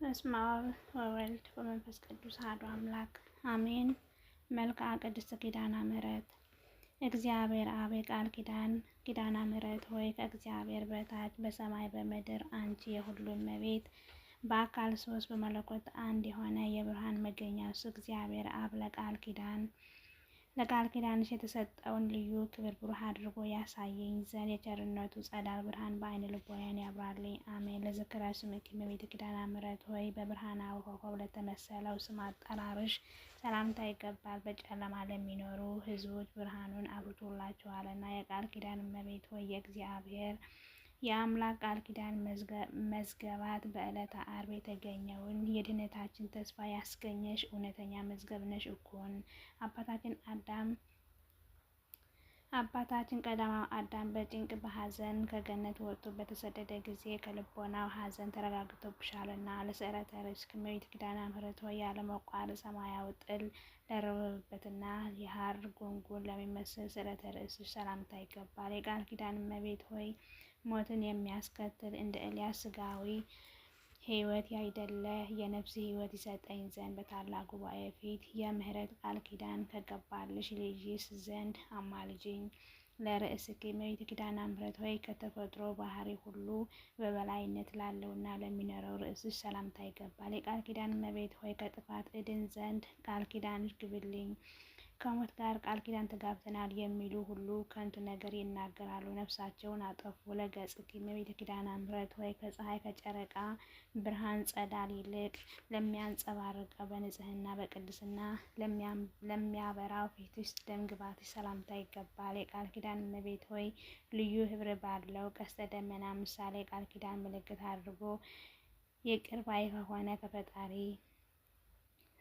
በስመ አብ ወወልድ ወመንፈስ ቅዱስ አሐዱ አምላክ አሜን። መልክዓ ቅድስት ኪዳነ ምሕረት እግዚአብሔር አብ የቃል ኪዳነ ምሕረት ሆይ ከእግዚአብሔር በታች በሰማይ በምድር አንቺ የሁሉ እመቤት በአካል ሶስት በመለኮት አንድ የሆነ የብርሃን መገኛ እሱ እግዚአብሔር አብ ለቃል ኪዳንሽ የተሰጠውን ልዩ ክብር ብሩህ አድርጎ ያሳየኝ ዘንድ የቸርነቱ ጸዳል ብርሃን በዓይነ ልቦናዬን ያብራልኝ። አሜን። ለዝክረ ስምኪ እመቤት ኪዳነ ምሕረት ሆይ በብርሃናዊ ኮከብ ለተመሰለው ስም አጠራርሽ ሰላምታ ይገባል። በጨለማ ለሚኖሩ ሕዝቦች ብርሃኑን አብርቶላቸዋልና። የቃል ኪዳን እመቤት ሆይ የእግዚአብሔር የአምላክ ቃል ኪዳን መዝገባት በዕለተ ዓርብ የተገኘውን የድኅነታችን ተስፋ ያስገኘሽ እውነተኛ መዝገብ ነሽ እኮን። አባታችን ቀዳማዊ አዳም በጭንቅ በሐዘን ከገነት ወጥቶ በተሰደደ ጊዜ ከልቦናው ሐዘን ተረጋግቶብሻልና ለስዕረተ ርእስኪ እመቤት ኪዳነ ምሕረት ሆይ ያለመቋረጥ ሰማያዊ ጥል ለረበበበትና የሐር ጉንጉን ለሚመስል ስዕረተ ርእስሽ ሰላምታ ይገባል። የቃል ኪዳን እመቤት ሆይ ሞትን የሚያስከትል እንደ ኤልያስ ሥጋዊ ሕይወት ያይደለ የነፍስ ሕይወት ይሰጠኝ ዘንድ በታላቅ ጉባኤ ፊት የምሕረት ቃል ኪዳን ከገባልሽ ልጅሽ ዘንድ አማልጅኝ። ለርእስኪ እመቤት ኪዳነ ምሕረት ሆይ ከተፈጥሮ ባህሪ ሁሉ በበላይነት ላለውና ለሚኖረው ርእስሽ ሰላምታ ይገባል። የቃል ኪዳን እመቤት ሆይ ከጥፋት እድን ዘንድ ቃል ኪዳንሽ ግብልኝ። ከሞት ጋር ቃል ኪዳን ተጋብተናል የሚሉ ሁሉ ከንቱ ነገር ይናገራሉ፣ ነፍሳቸውን አጠፉ። ለገጽኪ እመቤት ኪዳነ ምሕረት ሆይ ከፀሐይ ከጨረቃ ብርሃን ጸዳል ይልቅ ለሚያንጸባርቀው በንጽህና በቅድስና ለሚያበራው ፊትሽ ደምግባትሽ ሰላምታ ይገባል። የቃል ኪዳን እመቤት ሆይ ልዩ ሕብር ባለው ቀስተ ደመና ምሳሌ ቃል ኪዳን ምልክት አድርጎ ይቅር ባይ ከሆነ ከፈጣሪ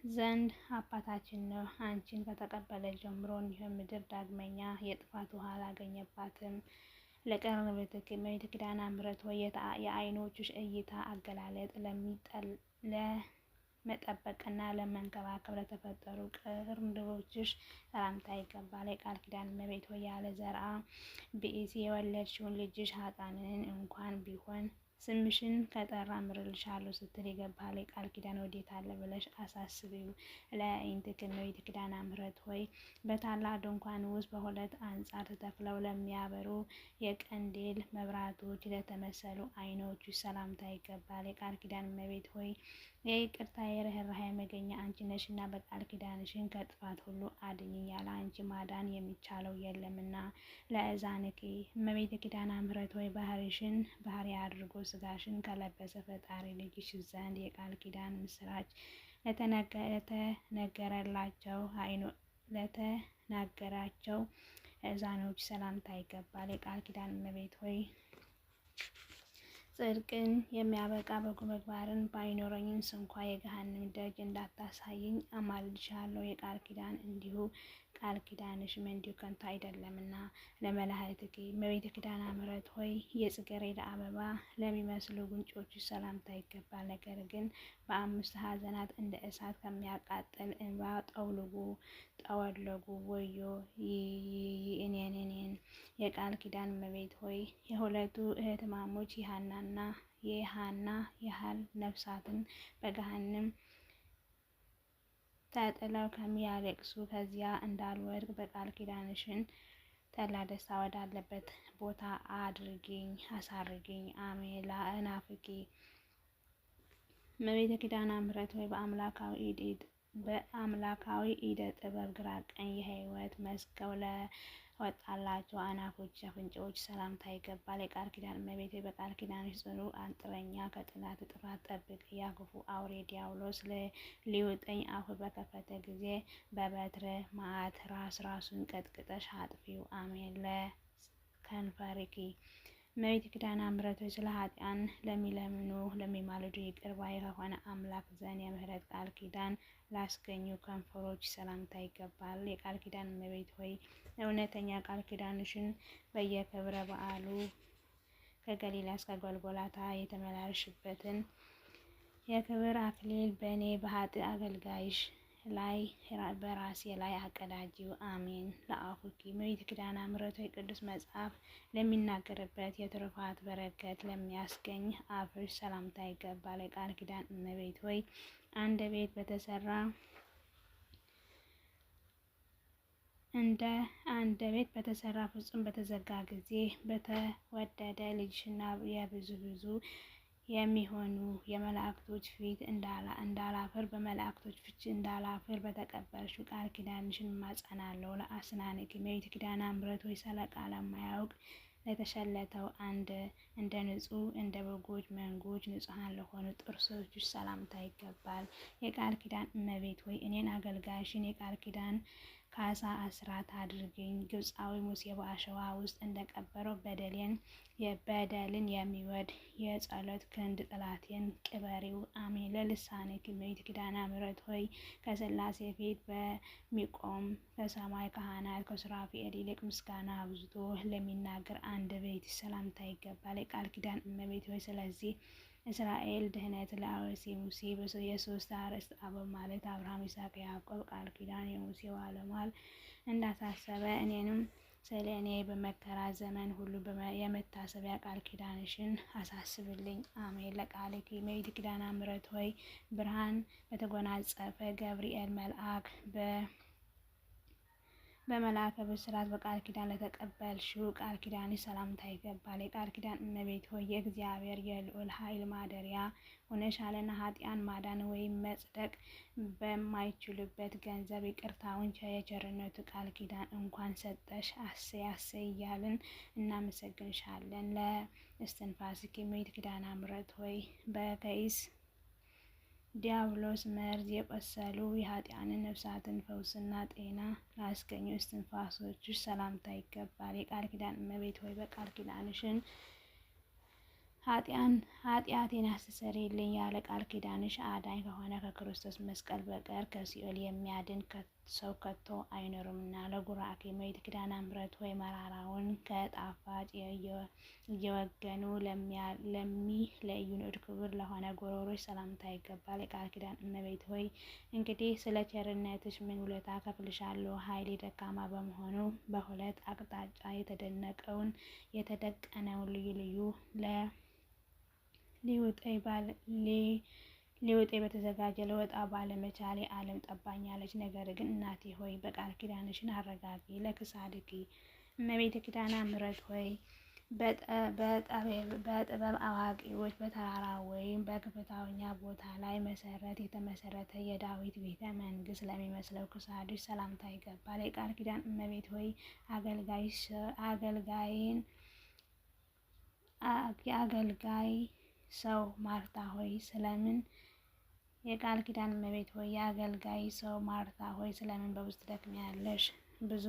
ዘንድ አባታችን ነው። አንቺን ከተቀበለ ጀምሮ እንዲሁም ምድር ዳግመኛ የጥፋት ውሃ አላገኘባትም። ለቀረቤትኪ እመቤት ኪዳነ ምሕረት ሆይ የዓይኖችሽ እይታ አገላለጥ ለመጠበቅና ለመንከባከብ ለተፈጠሩ ቅርንብሮችሽ ሰላምታ ይገባል። የቃል ኪዳን እመቤት ሆይ ያለ ዘርአ ብእሲ የወለድሽውን ልጅሽ ኃጥአንን እንኳን ቢሆን ስምሽን ከጠራ ምርልሻለሁ ስትል ይገባል። የቃል ኪዳን ወዴት አለ ብለሽ አሳስቢው። ለአዕይንትኪ እመቤት ኪዳነ ምሕረት ሆይ በታላቅ ድንኳን ውስጥ በሁለት አንጻር ተተክለው ለሚያበሩ የቀንዴል መብራቶች ለተመሰሉ ዓይኖችሽ ሰላምታ ይገባል። የቃል ኪዳን እመቤት ሆይ የይቅርታ የርኅራኄ መገኛ አንቺ ነሽና በቃል ኪዳንሽን ከጥፋት ሁሉ አድኝኝ፣ ያለ አንቺ ማዳን የሚቻለው የለምና። ለእዛንኪ እመቤት ኪዳነ ምሕረት ሆይ ባህሪሽን ባህሪ አድርጎ ሥጋሽን ከለበሰ ፈጣሪ ልጅሽ ዘንድ የቃል ኪዳን ምስራች ለተነገራቸው እዛኖች ሰላምታ ይገባል። የቃል ኪዳን እመቤት ሆይ ጽድቅን የሚያበቃ በጎ ምግባርን ባይኖረኝም ስንኳ የገሃነም ደጅ እንዳታሳይኝ አማልድሻለሁ። የቃል ኪዳን እንዲሁ ቃል ኪዳንሽም እንዲሁ ከንቱ አይደለምና። ለመላእክትኪ እመቤት ኪዳነ ምሕረት ሆይ የጽጌረዳ አበባ ለሚመስሉ ጉንጮችሽ ሰላምታ ይገባል። ነገር ግን በአምስት ሐዘናት እንደ እሳት ከሚያቃጥል እንባ ጠወለጉ። ወዮ እኔን። የቃል ኪዳን እመቤት ሆይ የሁለቱ እህትማሞች የሐና ያህል ነፍሳትን በገሃነም ተጥለው ከሚያለቅሱ ከዚያ እንዳልወድቅ በቃል ኪዳንሽን ተድላ ደስታ ወዳለበት ቦታ አሳርጊኝ። አሜን። ለአእናፍኪ እመቤት ኪዳነ ምሕረት ሆይ በአምላካዊ ኢደ ጥበብ ግራ ቀኝ የሕይወት መስገብ ለወጣላቸው አናፎች አፍንጫዎች ሰላምታ ይገባል። የቃል ኪዳን እመቤት ሆይ በቃል ኪዳንሽ ጽኑ አንጥረኛ ከጠላት ጥፋት ጠብቅ። ያ ክፉ አውሬ ዲያብሎስ ሊውጠኝ አፉ በከፈተ ጊዜ በበትረ መዓት ራሱን ቀጥቅጠሽ አጥፊው። አሜን። ለከንፈርኪ እመቤት ኪዳነ ምሕረት ሆይ ስለ ኃጥአን ለሚለምኑ ለሚማልዱ ይቅር ባይ ከሆነ አምላክ ዘንድ የምሕረት ቃል ኪዳን ላስገኙ ከንፈሮች ሰላምታ ይገባል። የቃል ኪዳን እመቤት ሆይ እውነተኛ ቃል ኪዳንሽን በየክብረ በዓሉ ከገሊላ እስከ ጎልጎላታ የተመላለስሽበትን የክብር አክሊል በእኔ በኃጥእ አገልጋይሽ ላይ በራሴ ላይ አቀዳጂው። አሜን። ለአፉኪ እመቤት ኪዳነ ምሕረት ሆይ ቅዱስ መጽሐፍ ለሚናገርበት የትሩፋት በረከት ለሚያስገኝ አፍሽ ሰላምታ ይገባል። የቃል ኪዳን እመቤት ሆይ አንድ ቤት በተሰራ ፍጹም በተዘጋ ጊዜ በተወደደ ልጅሽና የብዙ የሚሆኑ የመላእክቶች ፊት እንዳላፍር በመላእክቶች ፊት እንዳላፍር በተቀበልሽው ቃል ኪዳንሽን እማጸናለሁ። ለአስናንኪ እመቤት ኪዳነ ምሕረት ሆይ ስለ ቃል የማያውቅ ለተሸለተው እንደ ንጹሕ እንደ በጎች መንጎች ንጹሐን ለሆኑ ጥርሶችሽ ሰላምታ ይገባል። የቃል ኪዳን እመቤት ሆይ እኔን አገልጋይሽን የቃል ኪዳን ካሳ አስራት አድርግኝ። ግብፃዊ ሙሴ በአሸዋ ውስጥ እንደቀበረው በደልን የሚወድ የጸሎት ክንድ ጠላቴን ቅበሪው። አሜን። ለልሳንኪ እመቤት ኪዳነ ምሕረት ሆይ ከሥላሴ ፊት በሚቆም ከሰማይ ካህናት ከሱራፌል ይልቅ ምስጋና አብዝቶ ለሚናገር አንደበትሽ ሰላምታ ይገባል። የቃል ኪዳን እመቤት ሆይ ስለዚህ እስራኤል ድህነት ለአበሴ ሙሴ የሶስት አርእስት አበው ማለት አብርሃም፣ ይስሐቅ፣ ያዕቆብ ቃል ኪዳን የሙሴ ባለሟል እንዳሳሰበ እኔንም ስለ እኔ በመከራ ዘመን ሁሉ የመታሰቢያ ቃል ኪዳንሽን አሳስብልኝ። አሜን። ለቃልኪ እመቤት ኪዳነ ምሕረት ሆይ ብርሃን በተጎናጸፈ ገብርኤል መልአክ በመልአከ ብስራት በቃል ኪዳን ለተቀበልሽው ቃል ኪዳንሽ ሰላምታ ይገባል። የቃል ኪዳን እመቤት ሆይ የእግዚአብሔር የልዑል ኃይል ማደሪያ ሆነሻልና ኃጢአን ማዳን ወይም መጽደቅ በማይችሉበት ገንዘብ ይቅርታውን የቸርነቱ ቃል ኪዳን እንኳን ሰጠሽ። አሰይ አሰይ እያልን እናመሰግንሻለን። ለእስትንፋስኪ እመቤት ኪዳነ ምሕረት ሆይ በከይስ ዲያብሎስ መርዝ የቆሰሉ የኃጢአንን ነፍሳትን ፈውስና ጤና ላስገኙ እስትንፋሶችሽ ሰላምታ ይገባል። የቃል ኪዳን እመቤት ሆይ በቃል ኪዳንሽን ኃጢአቴን አስተሰርይልኝ ያለ ቃል ኪዳንሽ አዳኝ ከሆነ ከክርስቶስ መስቀል በቀር ከሲኦል የሚያድን ሰው ከቶ አይኖርምና። ለጉራኬ እመቤት ኪዳነ ምሕረት ሆይ መራራውን ከጣፋጭ እየወገኑ ለሚለዩ ንዑድ ክቡር ለሆነ ጉሮሮሽ ሰላምታ ይገባል። የቃል ኪዳን እመቤት ሆይ እንግዲህ ስለ ቸርነትሽ ምን ውለታ ከፍልሻለሁ? ኃይሌ ደካማ በመሆኑ በሁለት አቅጣጫ የተደቀነውን ልዩ ልዩ ሊውጠኝ በተዘጋጀ ለወጣ ባለመቻሌ ዓለም ጠባኛለች። ነገር ግን እናቴ ሆይ በቃል ኪዳንሽን አረጋጊ። ለክሳድኪ እመቤት ኪዳነ ምሕረት ሆይ በጥበብ አዋቂዎች በተራራ ወይም በከፍተኛ ቦታ ላይ መሰረት የተመሰረተ የዳዊት ቤተ መንግስት ለሚመስለው ክሳድሽ ሰላምታ ይገባል። የቃል ኪዳን እመቤት ሆይ የአገልጋይ ሰው ማርታ ሆይ ስለምን የቃል ኪዳን እመቤት ሆይ የአገልጋይ ሰው ማርታ ሆይ ስለምን በውስጥ ትደክሚያለሽ? ብዙ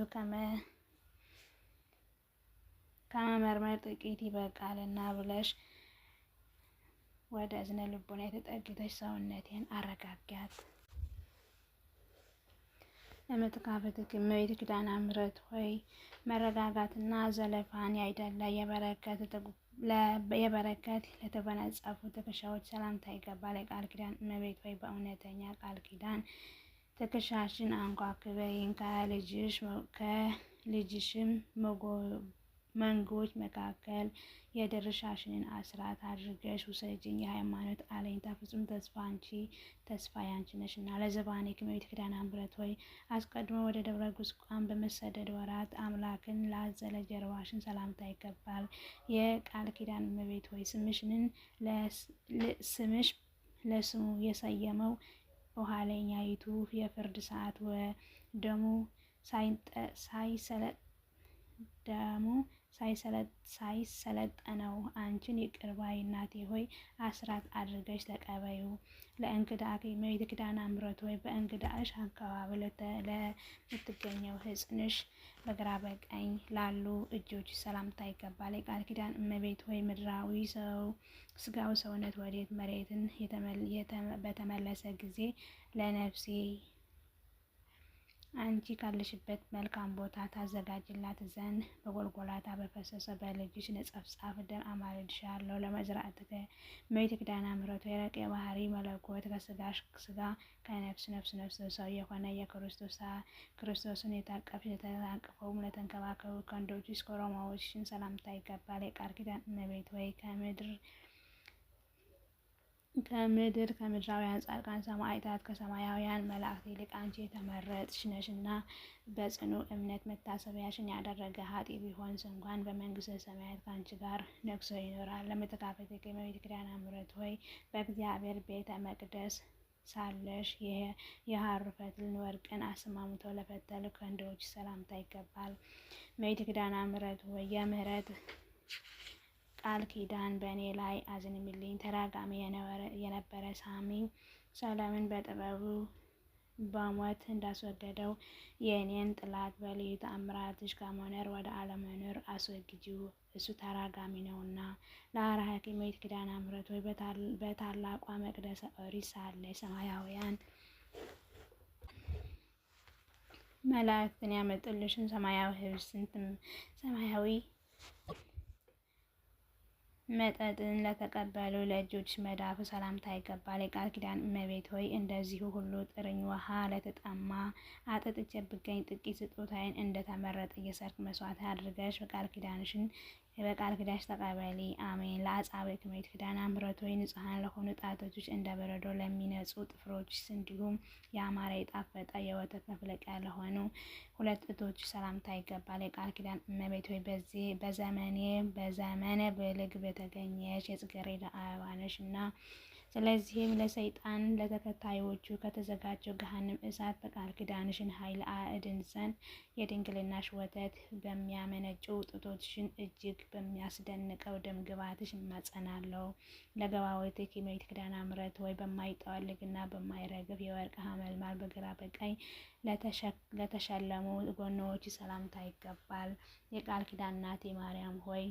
ከመመርመር ጥቂት ይበቃልና ብለሽ ወደ እዝነ ልቦና የተጠግተሽ ሰውነቴን አረጋጊያት። ለመትካፈትኪ እመቤት ኪዳነ ምሕረት ሆይ መረጋጋትና ዘለፋን ያይደለ የበረከት ለተጎናጸፉ ትከሻዎች ሰላምታ ይገባል። የቃል ኪዳን እመቤት ሆይ በእውነተኛ ቃል ኪዳን ትከሻሽን አንኳኩበይን ከልጅሽም መንጎች መካከል የድርሻሽን አስራት አድርገሽ ውሰጂኝ። የሃይማኖት አለኝታ ፍጹም ተስፋ ያንቺ ነሽና። ለዘባኔኪ እመቤት ኪዳነ ምሕረት ሆይ አስቀድሞ ወደ ደብረ ጉስቋም በመሰደድ ወራት አምላክን ላዘለ ጀርባሽን ሰላምታ ይገባል። የቃል ኪዳን እመቤት ሆይ ስምሽ ለስሙ የሰየመው በኋለኛይቱ የፍርድ ሰዓት ደሙ ሳይሰለጠነው አንቺን ይቅር ባይ እናቴ ሆይ አስራት አድርገሽ ተቀበዩ። ለእንግዳኪ እመቤት ኪዳነ ምሕረት ሆይ በእንግዳሽ አካባቢ ለምትገኘው ሕፅንሽ በግራ በቀኝ ላሉ እጆች ሰላምታ ይገባል። የቃል ኪዳን እመቤት ሆይ ምድራዊ ስጋው ሰውነት ወዴት መሬትን በተመለሰ ጊዜ ለነፍሴ አንቺ ካለሽበት መልካም ቦታ ታዘጋጅላት ዘንድ በጎልጎላታ በፈሰሰ በልጅሽ ነጸብጻፍ ደም አማልድሻለሁ። ለመዝራዕትከ እመቤት ኪዳነ ምሕረት የረቅ የባህሪ መለኮት ከስጋሽ ስጋ ከነፍስ ነፍስ ሰው የሆነ ክርስቶስን የታቀፍሽ የተታቀፈውም ለተንከባከቡ ክንዶችሽ ኮረማዎችሽን ሰላምታ ይገባል። የቃል ኪዳን እመቤት ወይ ከምድራውያን ጻድቃን ሰማዕታት ከሰማያውያን መላእክት ይልቅ አንቺ የተመረጥሽ ነሽና በጽኑ እምነት መታሰቢያሽን ያደረገ ኃጥእ ቢሆን እንኳን በመንግስተ ሰማያት ከአንቺ ጋር ነግሶ ይኖራል። ለመተካፈት እመቤት ኪዳነ ምሕረት ሆይ በእግዚአብሔር ቤተ መቅደስ ሳለሽ የሐር ፈትልን ወርቅን አስማምተው ለፈተሉ ክንዶች ሰላምታ ይገባል። እመቤት ኪዳነ ምሕረት ሆይ የምህረት ቃል ኪዳን በእኔ ላይ አዝንሚልኝ። ተራጋሚ የነበረ ሳሚ ሰለምን በጥበቡ በሞት እንዳስወገደው የእኔን ጥላት በልዩ ተአምራትሽ ከመኖር ወደ አለመኖር አስወግጂው፣ እሱ ተራጋሚ ነውና። ለአርኃኪ እመቤት ኪዳነ ምሕረት ሆይ በታላቋ መቅደሰ ኦሪት ሳለ ሰማያውያን መላእክትን ያመጡልሽን ሰማያዊ ህብስት ሰማያዊ መጠጥን ለተቀበሉ ለእጆች መዳፍ ሰላምታ ይገባል። የቃል ኪዳን እመቤት ሆይ እንደዚሁ ሁሉ ጥርኝ ውሃ ለተጠማ አጠጥቼ ብገኝ ጥቂት ስጦታዬን እንደተመረጠ የሰርክ መስዋዕት አድርገሽ በቃል ኪዳንሽ ተቀበሊ። አሜን። ለአጻብዕከ እመቤት ኪዳነ ምሕረት ሆይ ንጹሐን ለሆኑ ጣቶችሽ እንደ በረዶ ለሚነጹ ጥፍሮችሽ እንዲሁም ያማረ የጣፈጠ የወተት መፍለቂያ ለሆኑ ሁለት እቶች ሰላምታ ይገባል። የቃል ኪዳን እመቤት ሆይ በዘመነ ብልግ በተገኘሽ የጽጌረዳ አበባ ነሽና ስለዚህም ለሰይጣን ለተከታዮቹ ከተዘጋጀው ገሃነም እሳት በቃል ኪዳንሽን ኃይል አድን ዘንድ የድንግልናሽ ወተት በሚያመነጭው ጡቶችሽን እጅግ በሚያስደንቀው ደም ግባትሽ እማጸናለሁ። ለገባዖትኪ እመቤት ኪዳነ ምሕረት ሆይ በማይጠወልግና በማይረግፍ የወርቅ ሐመልማል በግራ በቀኝ ለተሸለሙ ጎኖች ሰላምታ ይገባል። የቃል ኪዳን እናቴ ማርያም ሆይ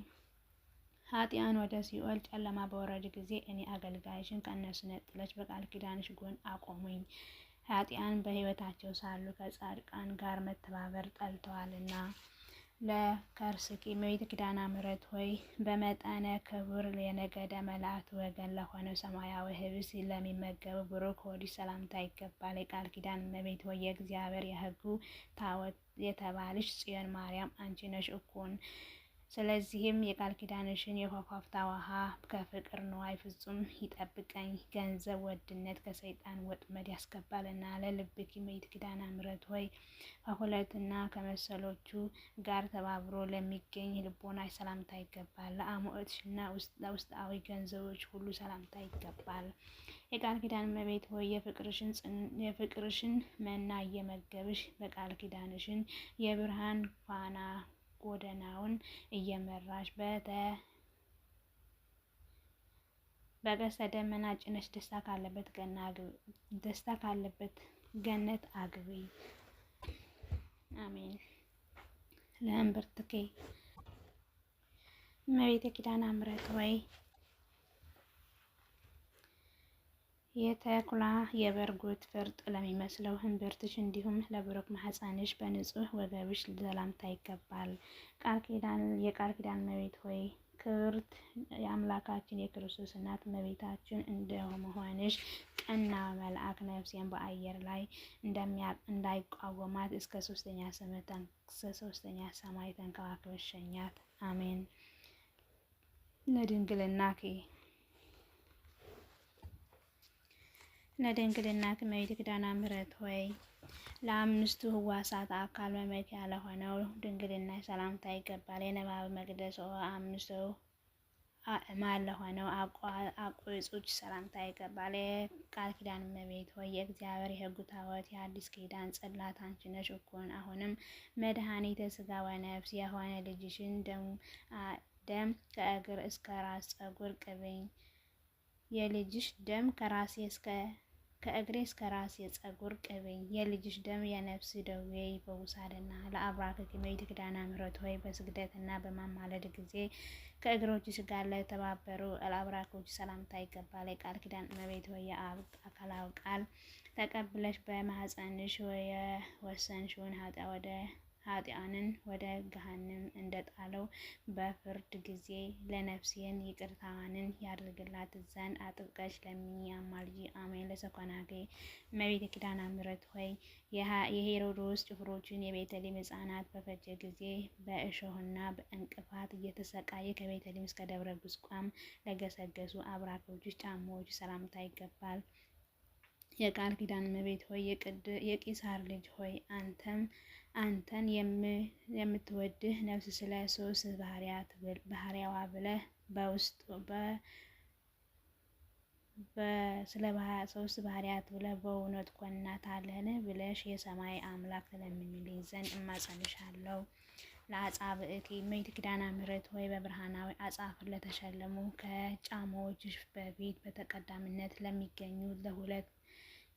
ኃጥአን ወደ ሲኦል ጨለማ በወረዱ ጊዜ እኔ አገልጋይሽን ከእነሱ ነጥለሽ በቃል ኪዳንሽ ጎን አቆሙኝ። ኃጥአን በሕይወታቸው ሳሉ ከጻድቃን ጋር መተባበር ጠልተዋልና። ለከርስኪ እመቤት ኪዳነ ምሕረት ሆይ በመጠነ ክቡር የነገደ መላእክት ወገን ለሆነው ሰማያዊ ህብስት ለሚመገቡ ብሩክ ሆድሽ ሰላምታ ይገባል። የቃል ኪዳን እመቤት ሆይ የእግዚአብሔር የሕጉ ታቦት የተባልሽ ጽዮን ማርያም አንቺ ነሽ እኩን። ስለዚህም የቃል ኪዳንሽን የኮረብታ ውሃ ከፍቅር ንዋይ ፍጹም ይጠብቀኝ። ገንዘብ ወድነት ከሰይጣን ወጥመድ ያስገባልና። ለልብኪ እመቤት ኪዳነ ምሕረት ሆይ ከሁለትና ከመሰሎቹ ጋር ተባብሮ ለሚገኝ ልቦናሽ ሰላምታ ይገባል። ለአሞትሽና ለውስጣዊ ገንዘቦች ሁሉ ሰላምታ ይገባል። የቃል ኪዳን እመቤት ሆይ የፍቅርሽን መና እየመገብሽ በቃል ኪዳንሽን የብርሃን ፋና ጎዳናውን እየመራሽ በቀስተ ደመና ጭነሽ ደስታ ካለበት ገነት አግቢ። አሜን። ለእምብርትኬ እመቤቴ ኪዳነ ምሕረት ሆይ የተኩላ የበርጉት ፍርጥ ለሚመስለው እምብርትሽ እንዲሁም ለብሩክ ማኅፀንሽ በንጹሕ ወገብሽ ሰላምታ ይገባል። የቃል ኪዳን እመቤት ሆይ ክብርት የአምላካችን የክርስቶስ እናት እመቤታችን እንደመሆንሽ ቀና መልአክ ነፍሴን በአየር ላይ እንዳይቃወማት እስከ ሦስተኛ ሰማይ ተንከባክበሽ ሸኛት። አሜን። ለድንግልናኪ እመቤት ኪዳነ ምሕረት ሆይ ለአምስቱ ሕዋሳት አካል መመኪያ ለሆነው ድንግልናሽ ሰላምታ ይገባል። የንባብ መቅደስ አምስቱ አእማድ ለሆነው አቆጾች ሰላምታ ይገባል። የቃል ኪዳን እመቤት ሆይ የእግዚአብሔር የሕጉ ታቦት የአዲስ ኪዳን ጽላት አንቺ ነሽ እኩን። አሁንም መድኃኒተ ሥጋ ወነፍስ የሆነ ልጅሽን ደም ከእግር እስከ ራስ ፀጉር ቅብኝ። የልጅሽ ደም ከራሴ እስከ ከእግሬ እስከ ራሴ ፀጉር ቅብኝ። የልጅሽ ደም የነፍስ ደዌ ይፈውሳልና። ለአብራክኪ እመቤት ኪዳነ ምሕረት ሆይ በስግደትና በማማለድ ጊዜ ከእግሮችሽ ጋር ለተባበሩ ለአብራኮች ሰላምታ ይገባል። የቃል ኪዳን እመቤት ሆይ የአብ አካላዊ ቃል ተቀብለሽ በማኅፀንሽ የወሰንሽውን ኃጢአንን ወደ ገሃነም እንደጣለው በፍርድ ጊዜ ለነፍሴን ይቅርታዋንን ያድርግላት ዘንድ አጥብቀሽ ለምኚ አማልጂ። አሜን። ለሰኮናጌ እመቤት ኪዳነ ምሕረት ሆይ የሄሮድስ ጭፍሮችን የቤተልሔም ሕፃናት በፈጀ ጊዜ በእሾህና በእንቅፋት እየተሰቃየ ከቤተልሔም እስከ ደብረ ቁስቋም ለገሰገሱ አብራኮችሽ ጫማዎች ሰላምታ ይገባል። የቃል ኪዳን እመቤት ሆይ የቂሳር ልጅ ሆይ አንተን የምትወድህ ነፍስ ስለ ሶስት ባህሪያዋ ብለህ ስለ ሶስት ባህሪያት ብለህ በእውነት ኮንናታለህን ብለሽ የሰማይ አምላክ ትለምኝልኝ ዘንድ እማጸንሻለሁ። ለአጻብዕኪ እመቤት ኪዳነ ምሕረት ሆይ በብርሃናዊ አጻፍ ለተሸለሙ ከጫማዎችሽ በፊት በተቀዳሚነት ለሚገኙ ለሁለት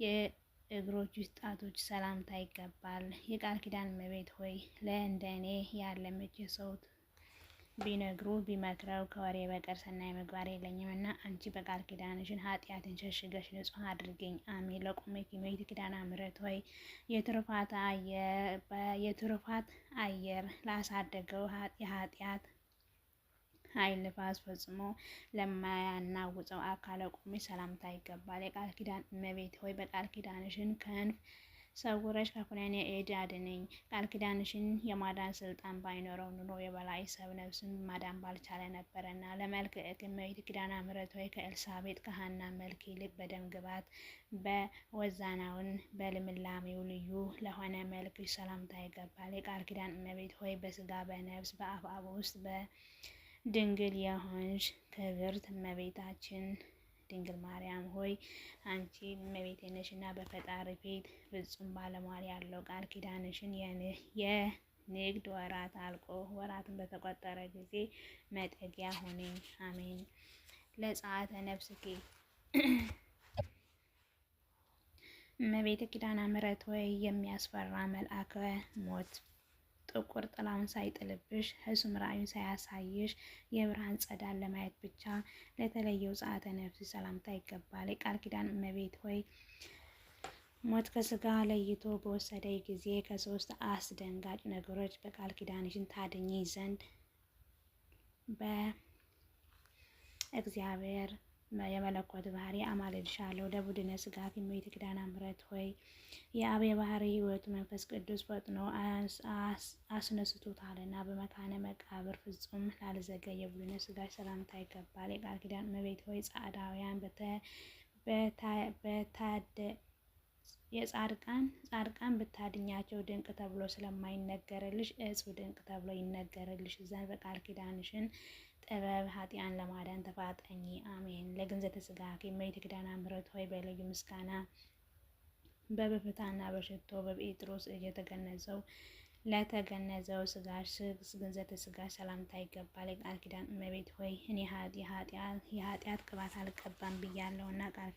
የእግሮችሽ ጣቶች ሰላምታ ይገባል። የቃል ኪዳን እመቤት ሆይ ለእንደኔ ያለ መቼ ሰው ቢነግሩ ቢመክረው ከወሬ በቀር ሰናይ ምግባር የለኝምና አንቺ በቃል ኪዳንሽን ኃጢአትን ሸሽገሽ ንጹሕ አድርገኝ። አሜን። ለቁመኪ እመቤት ኪዳነ ምሕረት ሆይ የትሩፋት አየር ላሳደገው የኃጢአት ኃይል ንፋስ ፈጽሞ ለማያናውፀው አካለ ቁምሽ ሰላምታ ይገባል። የቃል ኪዳን እመቤት ሆይ በቃል ኪዳንሽን ክንፍ ሰውረሽ ከኩነኔ እድ አድነኝ። ቃል ኪዳንሽን የማዳን ስልጣን ባይኖረው ኑሮ የበላይ ሰብ ነፍስን ማዳን ባልቻለ ነበረና። ለመልክዕኪ እመቤት ኪዳነ ምሕረት ሆይ ከኤልሳቤጥ ከሐና መልክ ይልቅ በደም ግባት በወዛናውን በልምላሜው ልዩ ለሆነ መልክሽ ሰላምታ ይገባል። የቃል ኪዳን እመቤት ሆይ በስጋ በነፍስ በአፍአ ውስጥ ድንግል የሆንሽ ክብርት እመቤታችን ድንግል ማርያም ሆይ አንቺ እመቤቴ ነሽና በፈጣሪ ፊት ፍጹም ባለሟል ያለው ቃል ኪዳንሽን የንግድ ወራት አልቆ ወራትን በተቆጠረ ጊዜ መጠጊያ ሆነኝ። አሜን። ለጸአተ ነፍስኪ እመቤት ኪዳነ ምሕረት ሆይ የሚያስፈራ መልአከ ሞት ጥቁር ጥላውን ሳይጥልብሽ ህሱም ራእዩን ሳያሳይሽ የብርሃን ጸዳል ለማየት ብቻ ለተለየው ጸአተ ነፍስ ሰላምታ ይገባል። የቃል ኪዳን እመቤት ሆይ ሞት ከስጋ ለይቶ በወሰደ ጊዜ ከሶስት አስደንጋጭ ነገሮች በቃል ኪዳንሽን ታድኚ ዘንድ በእግዚአብሔር የመለኮት ባህሪ አማልድሻለሁ። ለቡድነ ሥጋኪ እመቤት ኪዳነ ምሕረት ሆይ የአብ የባህሪ ሕይወቱ መንፈስ ቅዱስ ፈጥኖ አስነስቶታልና በመካነ መቃብር ፍጹም ላልዘገየ የቡድነ ሥጋሽ ሰላምታ ይገባል። የቃል ኪዳን እመቤት ሆይ ጻዕዳውያን ጻድቃን ብታድኛቸው ድንቅ ተብሎ ስለማይነገርልሽ እጹብ ድንቅ ተብሎ ይነገርልሽ ዘንድ በቃል ኪዳንሽን ጥበብ ኃጢአን ለማዳን ተፋጠኚ። አሜን። ለግንዘተ ሥጋኪ እመቤት ኪዳነ ምሕረት ሆይ በልዩ ምስጋና በብብታና በሽቶ በጴጥሮስ እጅ ለተገነዘው ስጋሽ ግንዘተ ሥጋሽ ሰላምታ ይገባል። የቃል ኪዳን እመቤት ሆይ እኔ የኃጢአት ቅባት አልቀባም ብያለሁና ቃል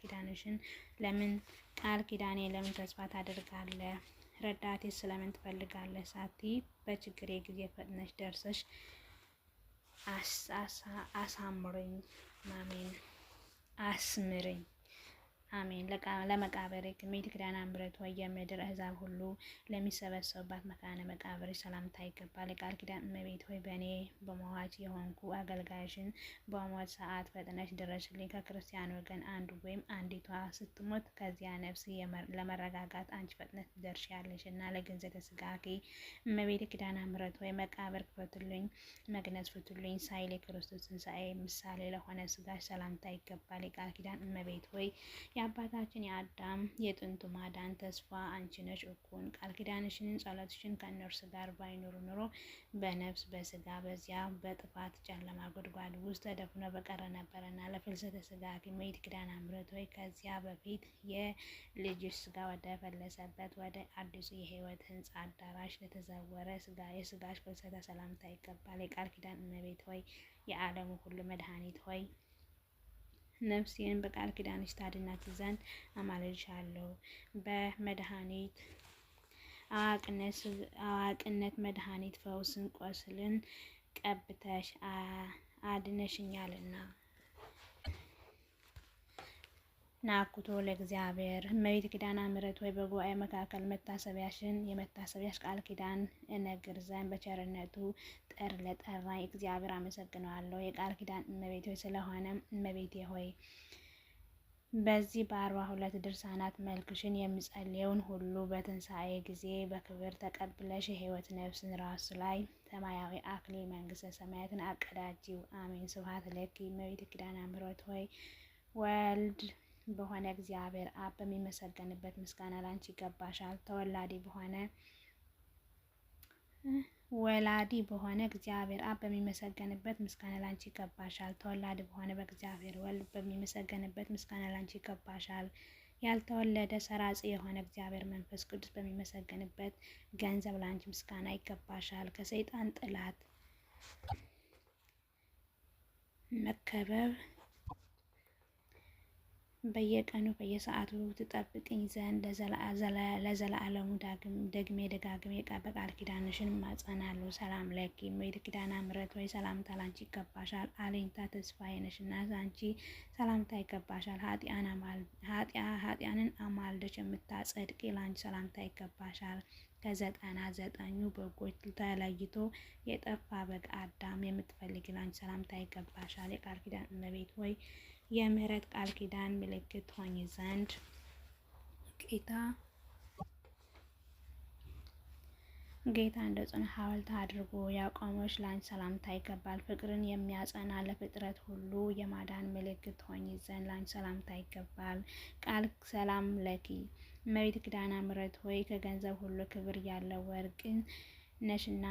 ኪዳኔ ለምን ተስፋ ታደርጋለህ? ረዳቴስ ስለምን ትፈልጋለህ? ሳትይ በችግሬ ጊዜ ፈጥነሽ ደርሰሽ አሳምሪኝ። አሜን። አስምርኝ። አሜን። ለመቃብርኪ እመቤት ኪዳነ ምሕረት ሆይ የምድር አሕዛብ ሁሉ ለሚሰበሰቡባት መካነ መቃብርሽ ሰላምታ ይገባል። የቃል ኪዳን እመቤት ሆይ በእኔ በሟች የሆንኩ አገልጋይሽን በሞት ሰዓት ፈጥነሽ ድረሽልኝ። ከክርስቲያን ወገን አንዱ ወይም አንዲቷ ስትሞት ከዚያ ነፍስ ለመረጋጋት አንቺ ፈጥነሽ ትደርሻለሽ እና ለግንዘተ ሥጋኪ እመቤት ኪዳነ ምሕረት ሆይ መቃብር ክፈቱልኝ፣ መግነዝ ፍቱልኝ ሳይል የክርስቶስ ትንሣኤ ምሳሌ ለሆነ ሥጋሽ ሰላምታ ይገባል። የቃል ኪዳን እመቤት ሆይ የአባታችን የአዳም የጥንቱ ማዳን ተስፋ አንቺ ነሽ እኩን። ቃል ኪዳንሽን ጸሎትሽን ከእነርሱ ጋር ባይኖሩ ኑሮ በነፍስ በስጋ በዚያ በጥፋት ጨለማ ጉድጓድ ውስጥ ተደፍኖ በቀረ ነበረና። ለፍልሰተ ሥጋኪ እመቤት ኪዳነ ምሕረት ሆይ ከዚያ በፊት የልጅሽ ስጋ ወደ ፈለሰበት ወደ አዲሱ የሕይወት ሕንጻ አዳራሽ ለተዘወረ የስጋሽ ፍልሰተ ሰላምታ ይገባል። የቃል ኪዳን እመቤት ሆይ የዓለሙ ሁሉ መድኃኒት ሆይ ነፍሴን በቃል ኪዳንሽ ታድናት ዘንድ አማልድሻለሁ። በመድኃኒት አዋቂነት መድኃኒት ፈውስን ቁስልን ቀብተሽ አድነሽኛልና። ናኩቶ ለእግዚአብሔር እመቤት ኪዳነ ምሕረት ሆይ በጉባኤ መካከል የመታሰቢያሽ ቃል ኪዳን እነግር ዘንድ በቸርነቱ ለጠራኝ እግዚአብሔር አመሰግነዋለሁ። የቃል ኪዳን እመቤት ሆይ ስለሆነ እመቤቴ ሆይ በዚህ በ42 ድርሳናት መልክሽን የሚጸልየውን ሁሉ በትንሣኤ ጊዜ በክብር ተቀብለሽ የሕይወት ነፍስን ራሱ ላይ ሰማያዊ አክሊል መንግሥተ ሰማያትን አቀዳጂው። አሜን። ስብሐት ለኪ እመቤት ኪዳነ ምሕረት ሆይ ወልድ በሆነ እግዚአብሔር አብ በሚመሰገንበት ምስጋና ላንቺ ይገባሻል። ወላዲ በሆነ እግዚአብሔር አብ በሚመሰገንበት ምስጋና ላንቺ ይገባሻል። ተወላዲ በሆነ በእግዚአብሔር ወልድ በሚመሰገንበት ምስጋና ላንቺ ይገባሻል። ያልተወለደ ሰራጺ የሆነ እግዚአብሔር መንፈስ ቅዱስ በሚመሰገንበት ገንዘብ ላንቺ ምስጋና ይገባሻል። ከሰይጣን ጥላት መከበብ በየቀኑ በየሰዓቱ ትጠብቅኝ ዘንድ ለዘላለሙ ደግሜ ደጋግሜ በቃል ኪዳንሽን እማጸናለሁ። ሰላም ለኪ እመቤት ኪዳነ ምሕረት ሆይ ሰላምታ ላንቺ ይገባሻል። አለኝታ ተስፋዬ ነሽና ላንቺ ሰላምታ ይገባሻል። ኃጢያንን አማልደሽ የምታጸድቂ ላንቺ ሰላምታ ይገባሻል። ከ99 በጎች ተለይቶ የጠፋ በግ አዳም የምትፈልጊ ላንቺ ሰላምታ ይገባሻል። የቃል ኪዳን እመቤት ሆይ የምህረት ቃል ኪዳን ምልክት ሆኝ ዘንድ ጌታ እንደ ጽኑ ሐውልት አድርጎ ያቆመሽ ላንቺ ሰላምታ ይገባል። ፍቅርን የሚያጸና ለፍጥረት ሁሉ የማዳን ምልክት ሆኝ ዘንድ ላንቺ ሰላምታ ይገባል። ቃል ሰላም ለኪ እመቤት ኪዳነ ምሕረት ሆይ ከገንዘብ ሁሉ ክብር ያለው ነሽና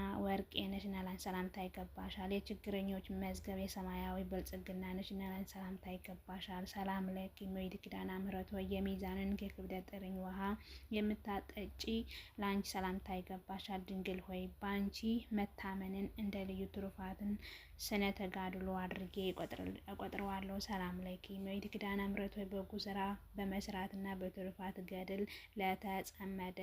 ላንቺ ሰላምታ ይገባሻል። የችግረኞች መዝገብ የሰማያዊ ብልጽግና ነሽና ላንቺ ሰላምታ ይገባሻል። ሰላም ለኪ እመቤት ኪዳነ ምሕረት ሆይ የሚዛንን የክብደት ጥርኝ ውሃ የምታጠጪ ላንቺ ሰላምታ ይገባሻል። ድንግል ሆይ ባንቺ መታመንን እንደ ልዩ ትሩፋትን ስነ ተጋድሎ አድርጌ እቆጥረዋለሁ። ሰላም ለኪ እመቤት ኪዳነ ምሕረት ሆይ በጎ ስራ በመስራትና በትሩፋት ገድል ለተጸመደ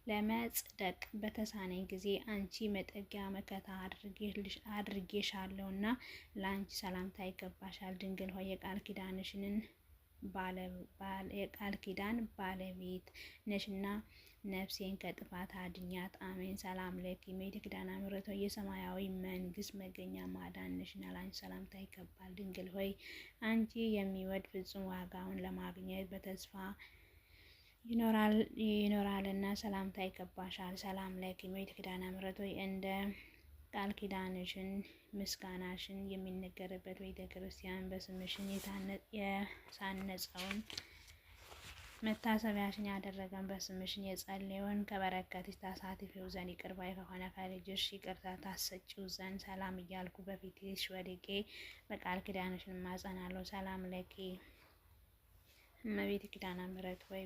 ለመጽደቅ በተሳነኝ ጊዜ አንቺ መጠጊያ መከታ አድርጌሻለሁና ላንቺ ሰላምታ ይገባሻል። ድንግል ሆይ የቃል ኪዳን ባለቤት ነሽና ነፍሴን ከጥፋት አድኛት። አሜን። ሰላም ለኪ እመቤት ኪዳነ ምሕረት ሆይ የሰማያዊ መንግስት መገኛ ማዳን ነሽና ላንቺ ሰላምታ ይገባል። ድንግል ሆይ አንቺ የሚወድ ፍጹም ዋጋውን ለማግኘት በተስፋ ይኖራልና ሰላምታ ይገባሻል። ሰላም ለኪ እመቤት ኪዳነ ምሕረት ሆይ እንደ ቃል ኪዳንሽን ምስጋናሽን የሚነገርበት ቤተ ክርስቲያን በስምሽን የሳነጸውን መታሰቢያሽን ያደረገን በስምሽን የጸለየውን ከበረከትሽ ታሳትፊው ዘንድ ይቅር ባይ ከሆነ ከልጅሽ ይቅርታ ታሰጪው ዘንድ ሰላም እያልኩ በፊትሽ ወድቄ በቃል ኪዳንሽን እማጸናለሁ። ሰላም ለኪ እመቤት ኪዳነ ምሕረት ሆይ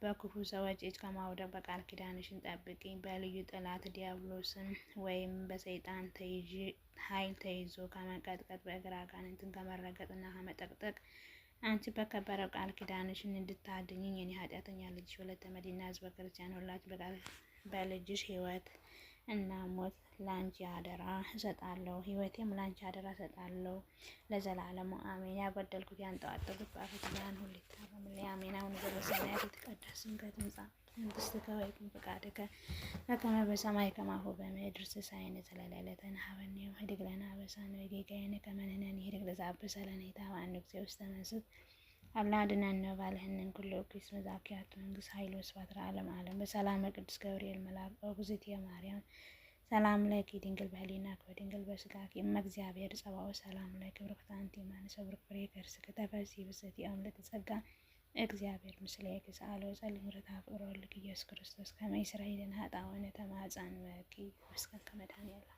በክፉ ሰዎች እጅ ከማውደቅ በቃል ኪዳንሽን ጠብቂኝ። በልዩ ጠላት ዲያብሎስን ወይም በሰይጣን ኃይል ተይዞ ከመቀጥቀጥ በእግር አጋንንትን ከመረገጥና ከመጠቅጠቅ አንቺ በከበረው ቃል ኪዳንሽን እንድታድኝኝ የኔ ኃጢአተኛ ልጅሽ ወለተ መድኅና ሕዝበ ክርስቲያን ሁላችሁ በልጅሽ ሕይወት እና ሞት ላንቺ አደራ እሰጣለሁ። ሕይወቴም ላንቺ አደራ እሰጣለሁ ለዘላለሙ አሜን። ያጎደልኩት ያንጠዋጠልኩት በአፈ ኪዳን ሁሉ ይታረምልኝ አሜን። አቡነ ዘበሰማያት ይትቀደስ ስምከ ትምጻእ መንግሥትከ ወይኩን ፈቃድከ በከመ በሰማይ ከማሁ በምድር ሲሳየነ ዘለለዕለትነ ሀበነ ዮም ኅድግ ለነ አበሳነ ወጌጋየነ ከመ ንሕነኒ ኅድግ ለዘአበሰ ለነ ኢታብአነ እግዚኦ ውስተ መንሱት አላ አድኅነነ ወባልሐነ ኩሎ እኩይ እስመ ዛኪያቱ መንግሥት ኃይል ወስብሐት ለዓለመ ዓለም። በሰላመ ቅዱስ ገብርኤል መልአክ እግዝእትየ ማርያም ሰላም ለኪ ድንግል በህሊናኪ ወድንግል በሥጋኪ እመ እግዚአብሔር ጸባኦት ሰላም ለኪ ብርክት አንቲ እማንሰ ብሩክ ፍሬ ከርሥኪ ተፈሥሒ ብፅዕት አምልዕት ጸጋ እግዚአብሔር ምስሌኪ ሰአሊ ወጸልይ ምሕረተ ፍቅር ወልድኪ ኢየሱስ ክርስቶስ ከመ ይስረይ ለነ ኃጣውኢነ ተማኅፀንበኪ መስቀል ከመድኃኔዓለም